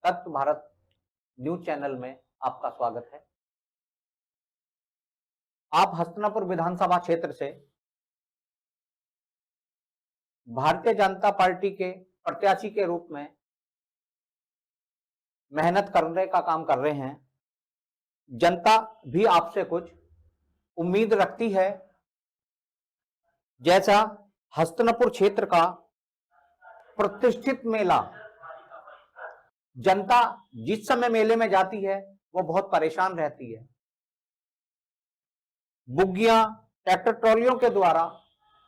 तत्व Bharat news channel में आपका स्वागत है। आप हस्तिनापुर विधानसभा क्षेत्र से भारतीय जनता पार्टी के प्रत्याशी के रूप में मेहनत करने का काम कर रहे हैं। जनता भी आपसे कुछ उम्मीद रखती है। जैसा हस्तिनापुर क्षेत्र का प्रतिष्ठित मेला, जनता जिस समय मेले में जाती है वो बहुत परेशान रहती है। बुग्गियां, ट्रैक्टर ट्रॉलियों के द्वारा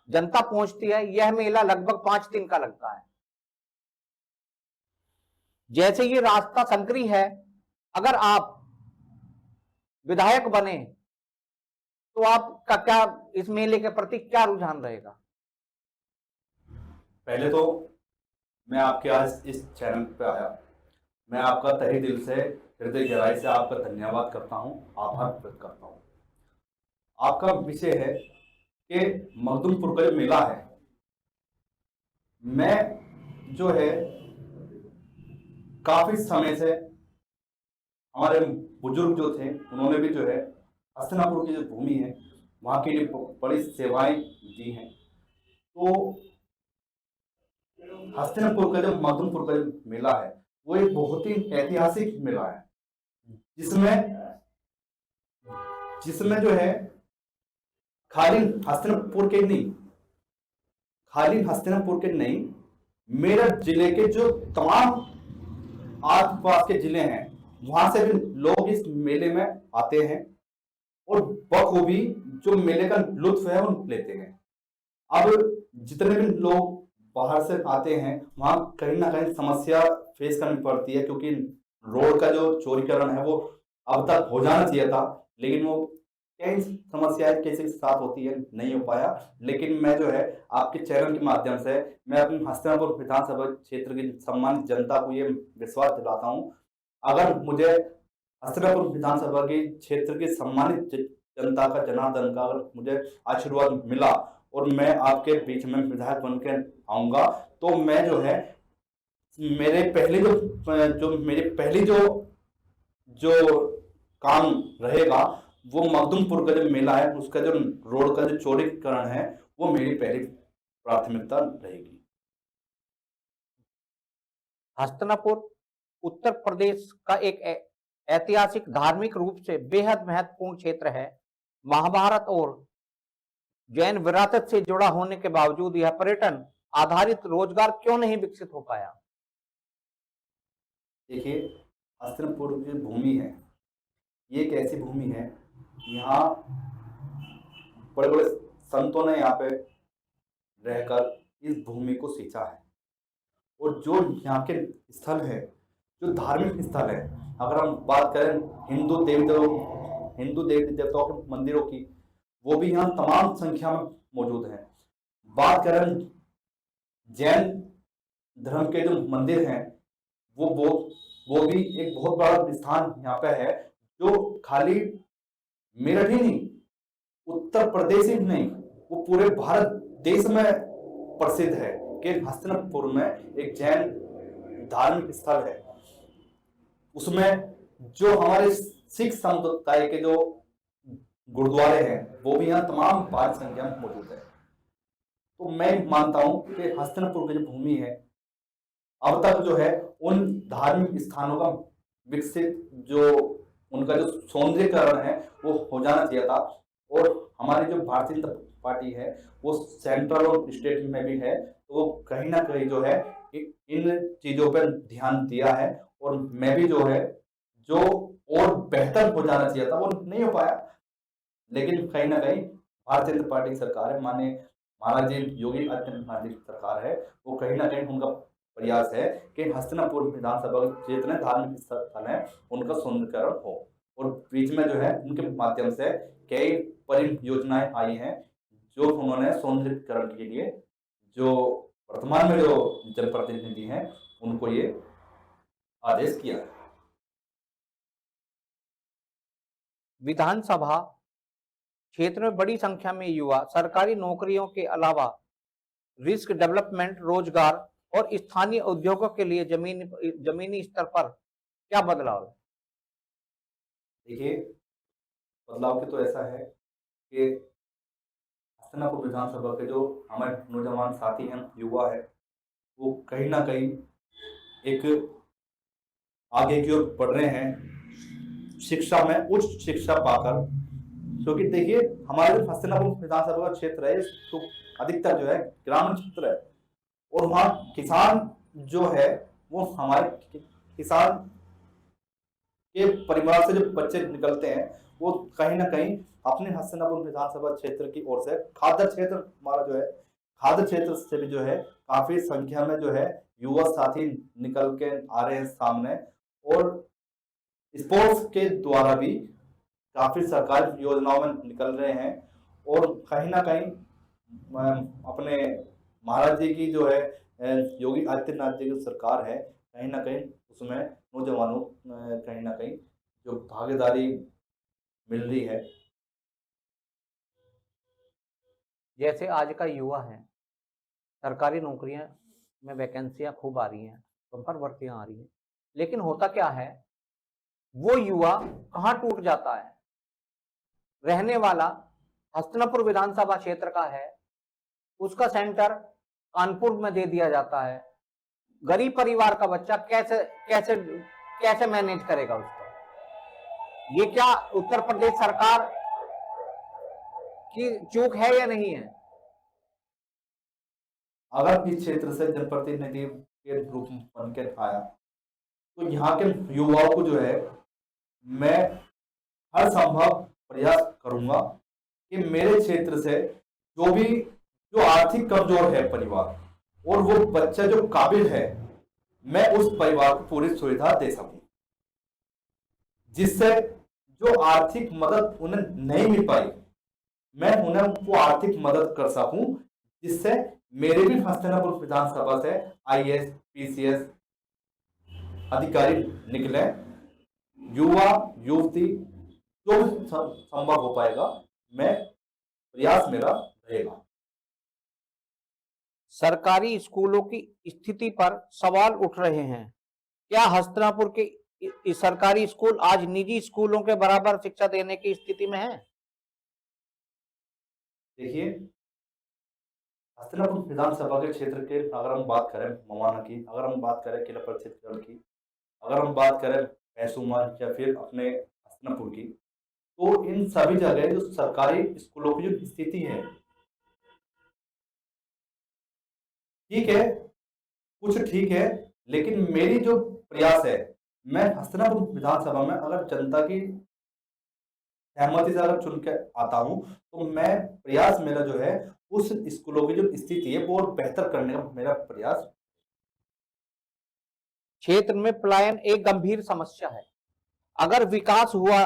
जनता पहुंचती है। यह मेला लगभग 5 दिन का लगता है। जैसे ये रास्ता संकरी है, अगर आप विधायक बने तो आपका क्या इस मेले के प्रति क्या रुझान रहेगा? पहले तो मैं आपके आज इस चैनल पे आया, मैं आपका तहे दिल से, हृदय गहराई से आपका धन्यवाद करता हूं, आभार व्यक्त करता हूं। आपका विषय है कि मखदूमपुर का जो मेला है, मैं जो है काफी समय से हमारे बुजुर्ग जो थे उन्होंने भी जो है हस्तिनापुर की जो भूमि है वहां के लिए बड़ी सेवाएं दी हैं। तो हस्तिनापुर का जो मखदूमपुर का जो मेला है वो एक बहुत ही ऐतिहासिक मेला है, जिसमें जो है खाली हस्तिनापुर के नहीं, मेरठ जिले के जो तमाम आसपास के जिले हैं वहां से भी लोग इस मेले में आते हैं और बखूबी जो मेले का लुत्फ है वो लेते हैं। अब जितने भी लोग बाहर से आते हैं वहां कहीं ना कहीं समस्या फेस करनी पड़ती है, क्योंकि रोड का जो चौड़ीकरण है वो अब तक हो जाना चाहिए था, लेकिन वो कई समस्याएं किसी के साथ होती है, नहीं हो पाया। लेकिन मैं जो है आपके चैनल के माध्यम से मैं अपनी हस्तिनापुर विधानसभा क्षेत्र की सम्मानित जनता को ये विश्वास दिलाता हूँ, अगर मुझे हस्तिनापुर विधानसभा के क्षेत्र की सम्मानित जनता का, जनार्दन का अगर मुझे आशीर्वाद मिला और मैं आपके बीच में विधायक बन के आऊंगा, तो मैं जो है मेरे पहली जो काम रहेगा वो मखदूमपुर का जो मेला है उसका जो रोड का जो चौड़ीकरण है वो मेरी पहली प्राथमिकता रहेगी। हस्तिनापुर उत्तर प्रदेश का एक ऐतिहासिक, धार्मिक रूप से बेहद महत्वपूर्ण क्षेत्र है। महाभारत और जैन विरासत से जुड़ा होने के बावजूद यह पर्यटन आधारित रोजगार क्यों नहीं विकसित हो पाया? देखिए, हस्तिनापुर की भूमि है, ये एक ऐसी भूमि है, यहाँ बड़े बड़े संतों ने यहाँ पे रहकर इस भूमि को सींचा है। और जो यहाँ के स्थल है, जो धार्मिक स्थल है, अगर हम बात करें हिंदू देवी देवताओं के मंदिरों की, वो भी यहाँ तमाम संख्या में मौजूद हैं। बात करें जैन धर्म के जो मंदिर हैं, वो भी एक बहुत बड़ा स्थान यहाँ पे है, जो खाली मेरठ ही नहीं, उत्तर प्रदेश ही नहीं, वो पूरे भारत देश में प्रसिद्ध है कि हस्तिनापुर में एक जैन धार्मिक स्थल है। उसमें जो हमारे सिख समुदाय के जो गुरुद्वारे हैं वो भी यहाँ तमाम भारी संख्या में मौजूद है। तो मैं मानता हूं कि हस्तिनापुर की जो भूमि है अब तक जो है उन धार्मिक स्थानों का विकसित, जो उनका जो सौंदर्यीकरण है वो हो जाना चाहिए था। और हमारी जो भारतीय जनता पार्टी है वो सेंट्रल और स्टेट में भी है, तो वो कहीं ना कहीं जो है इन चीजों पर ध्यान दिया है। और मैं भी जो है जो और बेहतर हो जाना चाहिए था वो नहीं हो पाया, लेकिन कहीं ना कहीं भारतीय जनता पार्टी की सरकार है, माननीय महाराज जी योगी आदित्यनाथ जी की सरकार है, वो कहीं ना कहीं उनका प्रयास है कि हस्तिनापुर विधानसभा के जितने धार्मिक स्थल है उनका सौंदर्यीकरण हो। और बीच में जो है उनके माध्यम से कई परियोजनाएं आई हैं जो उन्होंने सौंदर्यीकरण के लिए, जो वर्तमान में जो जनप्रतिनिधि हैं उनको ये आदेश किया है। विधानसभा क्षेत्र में बड़ी संख्या में युवा सरकारी नौकरियों के अलावा रिस्क डेवलपमेंट, रोजगार और स्थानीय उद्योगों के लिए जमीनी स्तर पर क्या बदलाव है? देखिए, बदलाव की तो ऐसा है कि हस्तिनापुर विधानसभा के जो हमारे नौजवान साथी हैं, युवा है, वो कहीं न कहीं एक आगे की ओर बढ़ रहे हैं, शिक्षा में उच्च शिक्षा पाकर। क्योंकि देखिए, हमारे जो हस्तिनापुर विधानसभा का क्षेत्र है, तो अधिकतर जो है ग्रामीण क्षेत्र है, और वहाँ किसान जो है, वो हमारे किसान के परिवार से जो बच्चे निकलते हैं, वो कहीं ना कहीं अपने हस्तिनापुर विधानसभा क्षेत्र की ओर से खाद्य क्षेत्र, हमारा जो है खाद्य क्षेत्र से भी जो है काफी संख्या में जो है युवा साथी निकल के आ रहे हैं सामने, और स्पोर्ट्स के द्वारा भी काफी सरकारी योजनाओं में निकल रहे हैं। और कहीं ना कहीं अपने महाराज जी की जो है योगी आदित्यनाथ जी की सरकार है, कहीं ना कहीं उसमें नौजवानों कहीं ना कहीं जो भागीदारी मिल रही है। जैसे आज का युवा है, सरकारी नौकरियां में वैकेंसियां खूब आ रही हैं, बम्पर भर्तियां आ रही हैं, लेकिन होता क्या है, वो युवा कहाँ टूट जाता है? रहने वाला हस्तिनापुर विधानसभा क्षेत्र का है, उसका सेंटर कानपुर में दे दिया जाता है। गरीब परिवार का बच्चा कैसे कैसे कैसे मैनेज करेगा उसको? ये क्या उत्तर प्रदेश सरकार की चूक है या नहीं है? अगर इस क्षेत्र से जनप्रतिनिधि के रूप में बन के आया, तो यहाँ के युवाओं को जो है मैं हर संभव प्रयास करूंगा कि मेरे क्षेत्र से जो आर्थिक कमजोर है परिवार, और वो बच्चा जो काबिल है, मैं उस परिवार को पूरी सुविधा दे सकूं, जिससे जो आर्थिक मदद उन्हें नहीं मिल पाई, मैं उन्हें वो आर्थिक मदद कर सकूं, जिससे मेरे भी हस्तिनापुर विधानसभा से आईएएस पीसीएस अधिकारी निकले, युवा युवती जो भी संभव हो पाएगा, मैं प्रयास मेरा रहेगा। सरकारी स्कूलों की स्थिति पर सवाल उठ रहे हैं। क्या हस्तिनापुर के सरकारी स्कूल आज निजी स्कूलों के बराबर शिक्षा देने की स्थिति में है? देखिए, हस्तिनापुर विधानसभा के क्षेत्र के अगर हम बात करें मवाना की, अगर हम बात करें किला परिषद की, अगर हम बात करें पैसुमा या फिर अपने हस्तिनापुर की, तो इन सभी जगह जो सरकारी स्कूलों की जो स्थिति है, ठीक है, कुछ ठीक है, लेकिन मेरी जो प्रयास है, मैं हस्तिनापुर विधानसभा में अगर जनता की सहमति से अगर चुन के आता हूं, तो मैं प्रयास मेरा जो है उस स्कूलों की जो स्थिति है वो और बेहतर करने का मेरा प्रयास। क्षेत्र में पलायन एक गंभीर समस्या है। अगर विकास हुआ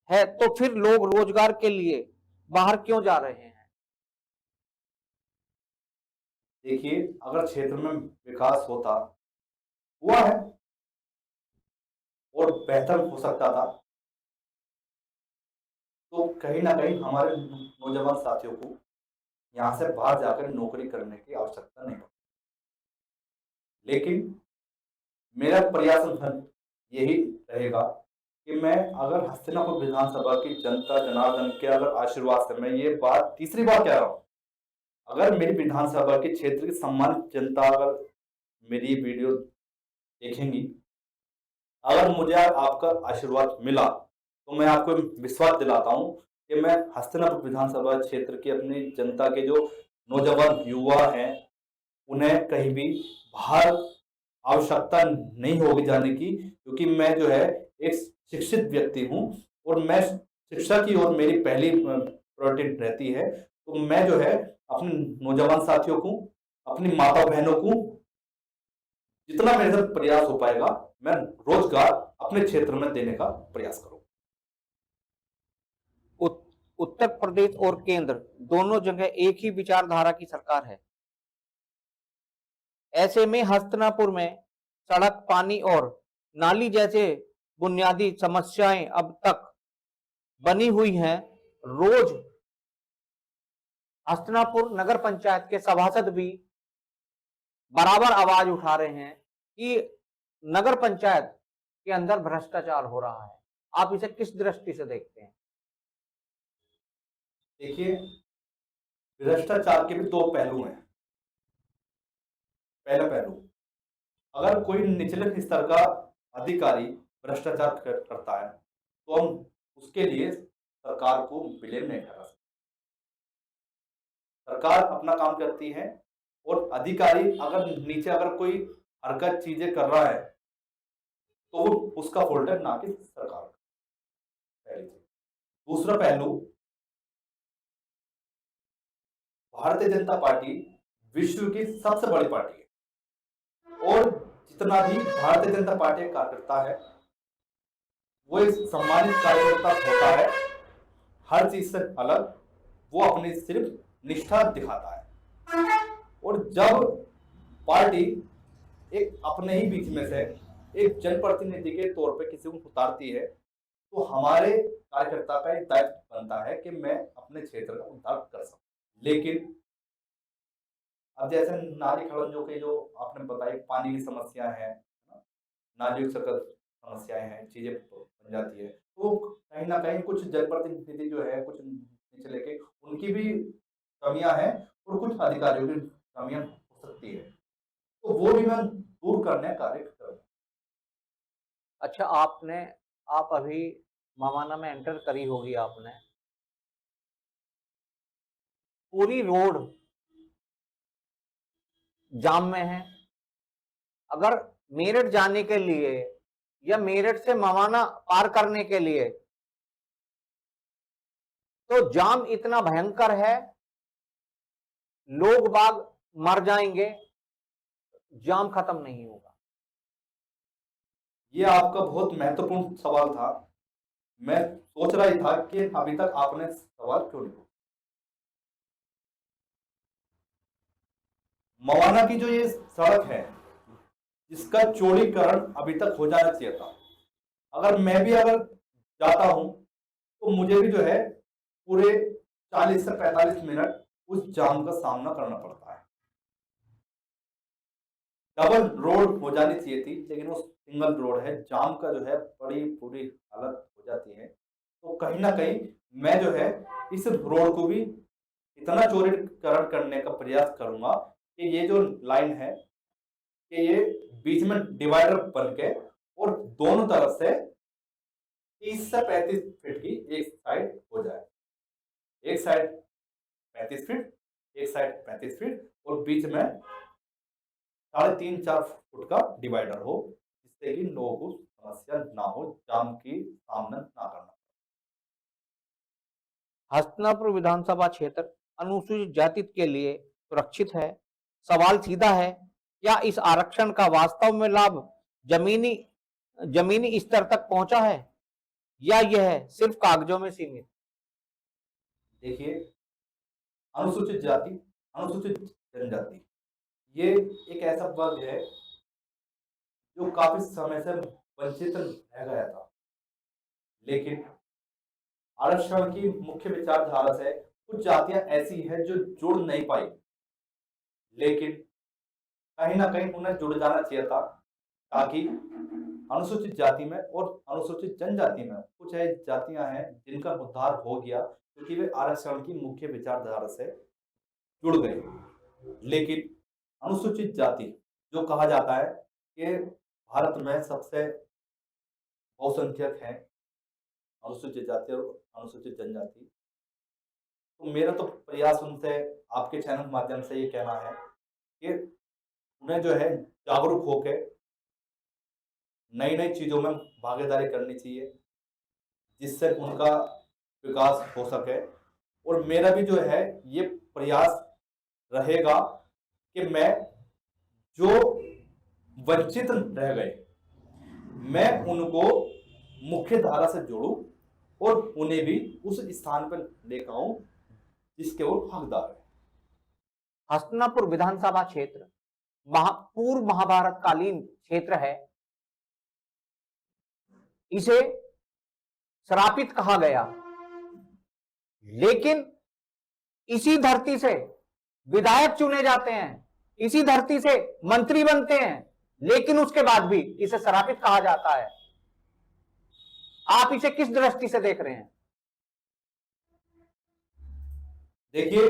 है तो फिर लोग रोजगार के लिए बाहर क्यों जा रहे हैं? देखिए, अगर क्षेत्र में विकास होता, हुआ है और बेहतर हो सकता था, तो कहीं ना कहीं हमारे नौजवान साथियों को यहाँ से बाहर जाकर नौकरी करने की आवश्यकता नहीं पड़ती। लेकिन मेरा प्रयास यही रहेगा कि मैं अगर हस्तिनापुर विधानसभा की जनता जनार्दन के अगर आशीर्वाद से, मैं ये बात तीसरी बार कह रहा हूँ, अगर मेरी विधानसभा के क्षेत्र की सम्मानित जनता अगर मेरी वीडियो देखेंगी, अगर मुझे आपका आशीर्वाद मिला, तो मैं आपको विश्वास दिलाता हूं कि मैं हस्तिनापुर विधानसभा क्षेत्र की अपनी जनता के जो नौजवान युवा हैं, उन्हें कहीं भी बाहर आवश्यकता नहीं होगी जाने की, क्योंकि मैं जो है एक शिक्षित व्यक्ति हूं, और मैं शिक्षा की ओर मेरी पहली प्रायोरिटी रहती है। तो मैं जो है अपने नौजवान साथियों को, अपनी माता बहनों को जितना मेरे से प्रयास हो पाएगा, मैं रोजगार अपने क्षेत्र में देने का प्रयास करूंगा। उत्तर प्रदेश और केंद्र दोनों जगह एक ही विचारधारा की सरकार है। ऐसे में हस्तिनापुर में सड़क, पानी और नाली जैसे बुनियादी समस्याएं अब तक बनी हुई हैं। रोज हस्तिनापुर नगर पंचायत के सभासद भी बराबर आवाज उठा रहे हैं कि नगर पंचायत के अंदर भ्रष्टाचार हो रहा है। आप इसे किस दृष्टि से देखते हैं? देखिए, भ्रष्टाचार के भी दो पहलू हैं। पहला पहलू, अगर कोई निचले स्तर का अधिकारी भ्रष्टाचार करता है तो हम उसके लिए सरकार को ब्लेम नहीं ठहरा सकते। सरकार अपना काम करती है और अधिकारी अगर नीचे अगर कोई हरकत चीजें कर रहा है तो वो उसका फॉल्ट है, ना कि सरकार का। पहली चीज। दूसरा पहलू, भारतीय जनता पार्टी विश्व की सबसे बड़ी पार्टी है और जितना भी भारतीय जनता पार्टी का कार्यकर्ता है वो एक सम्मानित कार्यकर्ता होता है, हर चीज से अलग वो अपनी सिर्फ निष्ठा दिखाता है। और जब पार्टी एक अपने ही बीच में से एक जनप्रतिनिधि के तौर पे किसी को उतारती है तो हमारे कार्यकर्ता का एक दायित्व बनता है कि मैं अपने क्षेत्र का उद्धार कर सकूं। लेकिन अब जैसे नाली खड़ंजों के जो आपने बताई पानी की समस्या है, नालियों की समस्याएं हैं, चीजें बन जाती है, तो कहीं ना कहीं कुछ जनप्रतिनिधि जो है कुछ निचले के उनकी भी कमियां हैं और कुछ अधिकारियों की कमियां हो सकती है, तो वो भी मैं दूर करने का कार्य करूंगा। अच्छा, आप अभी मामाना में एंटर करी होगी आपने, पूरी रोड जाम में है। अगर मेरठ जाने के लिए या मेरठ से मामाना पार करने के लिए तो जाम इतना भयंकर है, लोग बाग मर जाएंगे, जाम खत्म नहीं होगा। ये आपका बहुत महत्वपूर्ण सवाल था। मैं सोच रहा ही था कि अभी तक आपने सवाल क्यों नहीं पूछा। मवाना की जो ये सड़क है इसका चौड़ीकरण अभी तक हो जाना चाहिए था। अगर मैं भी अगर जाता हूं तो मुझे भी जो है पूरे 40 से 45 मिनट उस जाम का सामना करना पड़ता है। डबल रोड हो जानी चाहिए थी लेकिन वो सिंगल रोड है, जाम का जो है बड़ी बुरी हालत हो जाती है। तो कहीं ना कहीं मैं जो है इस रोड को भी इतना चौड़ीकरण करने का प्रयास करूंगा कि ये जो लाइन है कि ये बीच में डिवाइडर बन के और दोनों तरफ से 30 से 35 फीट की एक साइड हो जाए। एक साइड 35 फीट, एक साइड 35 फीट और बीच में 3.5-4 फुट का डिवाइडर हो, जिससे कि लोगों को समस्या ना हो, जाम की सामना ना करना। हस्तिनापुर विधानसभा क्षेत्र अनुसूचित जाति के लिए सुरक्षित है। सवाल सीधा है, क्या इस आरक्षण का वास्तव में लाभ जमीनी स्तर तक पहुंचा है या यह सिर्फ कागजों में सीमित? देखिए, अनुसूचित जाति, अनुसूचित जनजाति ये एक ऐसा वर्ग है जो काफी समय से वंचित रह गया था, लेकिन आरक्षण की मुख्य विचारधारा से कुछ जातियां ऐसी हैं जो जुड़ नहीं पाई, लेकिन कहीं ना कहीं उन्हें जुड़ जाना चाहिए था ताकि अनुसूचित जाति में और अनुसूचित जनजाति में कुछ ऐसी जातियां हैं जिनका उद्धार हो गया क्योंकि वे आरक्षण की मुख्य विचारधारा से जुड़ गए। लेकिन अनुसूचित जाति जो कहा जाता है कि भारत में सबसे बहुसंख्यक है अनुसूचित जाति और अनुसूचित जनजाति, तो मेरा तो प्रयास उनसे आपके चैनल के माध्यम से ये कहना है कि उन्हें जो है जागरूक होकर नई नई चीजों में भागीदारी करनी चाहिए जिससे उनका विकास हो सके। और मेरा भी जो है ये प्रयास रहेगा कि मैं जो वंचित रह गए मैं उनको मुख्य धारा से जोड़ूं और उन्हें भी उस स्थान पर लेकर आऊं जिसके वो हकदार है। हस्तिनापुर विधानसभा क्षेत्र पूर्व महाभारत कालीन क्षेत्र है। इसे श्रापित कहा गया, लेकिन इसी धरती से विधायक चुने जाते हैं, इसी धरती से मंत्री बनते हैं, लेकिन उसके बाद भी इसे श्रापित कहा जाता है। आप इसे किस दृष्टि से देख रहे हैं? देखिए,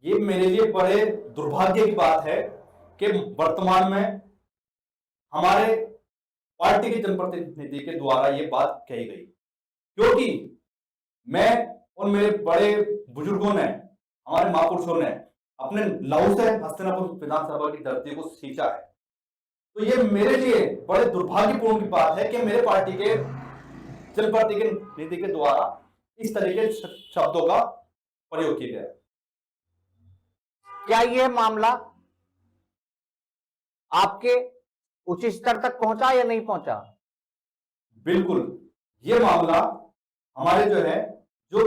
ये मेरे लिए बड़े दुर्भाग्य की बात है कि वर्तमान में हमारे पार्टी के जनप्रतिनिधि के द्वारा ये बात कही गई, क्योंकि मैं और मेरे बड़े बुजुर्गों ने, हमारे महापुरुषों ने अपने लहू से हस्तिनापुर विधानसभा की धरती को सींचा है। तो ये मेरे लिए बड़े दुर्भाग्यपूर्ण की बात है कि मेरे पार्टी के जनप्रतिनिधि के द्वारा इस तरीके के शब्दों का प्रयोग किया गया। क्या यह मामला आपके उच्च स्तर तक पहुंचा या नहीं पहुंचा? बिल्कुल, ये मामला हमारे जो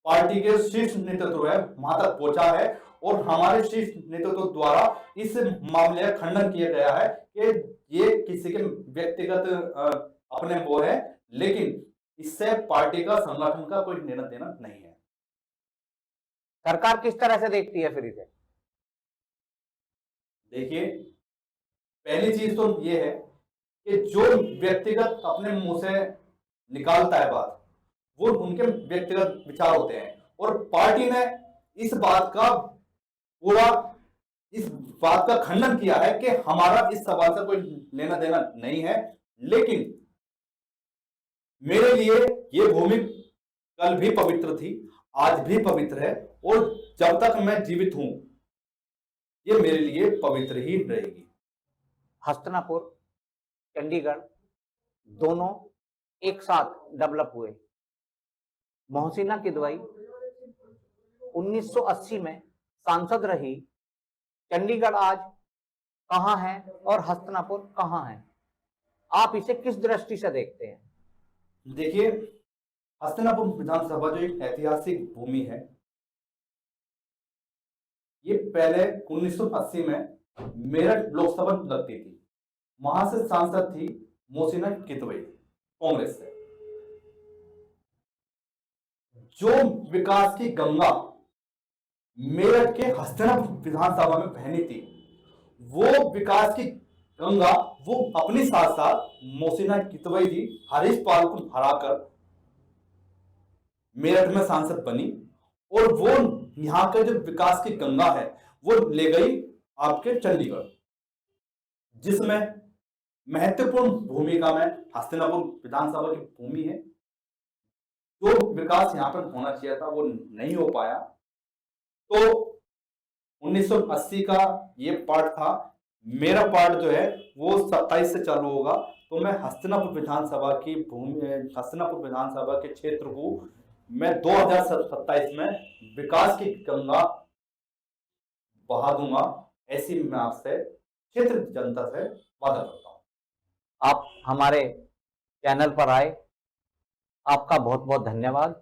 पार्टी के शीर्ष नेतृत्व है वहां तक पहुंचा है, और हमारे शीर्ष नेतृत्व द्वारा इस मामले का खंडन किया गया है कि ये किसी के व्यक्तिगत अपने वो है, लेकिन इससे पार्टी का संगठन का कोई लेना देना नहीं है। सरकार किस तरह से देखती है फिर इसे? देखिए, पहली चीज तो ये है कि जो व्यक्तिगत अपने मुंह से निकालता है बात, वो उनके व्यक्तिगत विचार होते हैं, और पार्टी ने इस बात का खंडन किया है कि हमारा इस सवाल से कोई लेना देना नहीं है। लेकिन मेरे लिए ये भूमि कल भी पवित्र थी, आज भी पवित्र है, और जब तक मैं जीवित हूं ये मेरे लिए पवित्र ही रहेगी। हस्तिनापुर, चंडीगढ़ दोनों एक साथ डेवलप हुए। मोहसिना किदवई 1980 में सांसद रही। चंडीगढ़ आज कहां है और हस्तिनापुर कहां है? आप इसे किस दृष्टि से देखते हैं? देखिए, हस्तिनापुर विधानसभा जो एक ऐतिहासिक भूमि है, ये पहले 1980 में मेरठ लोकसभा लगती थी, वहां से सांसद थी मोहसिना किदवई कांग्रेस से। जो विकास की गंगा मेरठ के हस्तिनापुर विधानसभा में बहनी थी, वो विकास की गंगा वो अपनी साथ साथ मोहसिना किदवई जी हरीश पाल को हराकर मेरठ में सांसद बनी, और वो यहाँ का जो विकास की गंगा है वो ले गई आपके चंडीगढ़, जिसमें महत्वपूर्ण भूमिका में हस्तिनापुर विधानसभा की भूमि है। जो विकास यहाँ पर होना चाहिए था वो नहीं हो पाया। तो 1980 का ये पार्ट था, मेरा पार्ट जो है वो 27 से चालू होगा। तो मैं हस्तिनापुर विधानसभा की भूमि, हस्तिनापुर विधानसभा के क्षेत्र को मैं 2027 में विकास की गंगा बहा दूंगा, ऐसी मैं आपसे क्षेत्र जनता से वादा करता हूं। आप हमारे चैनल पर आए, आपका बहुत बहुत धन्यवाद।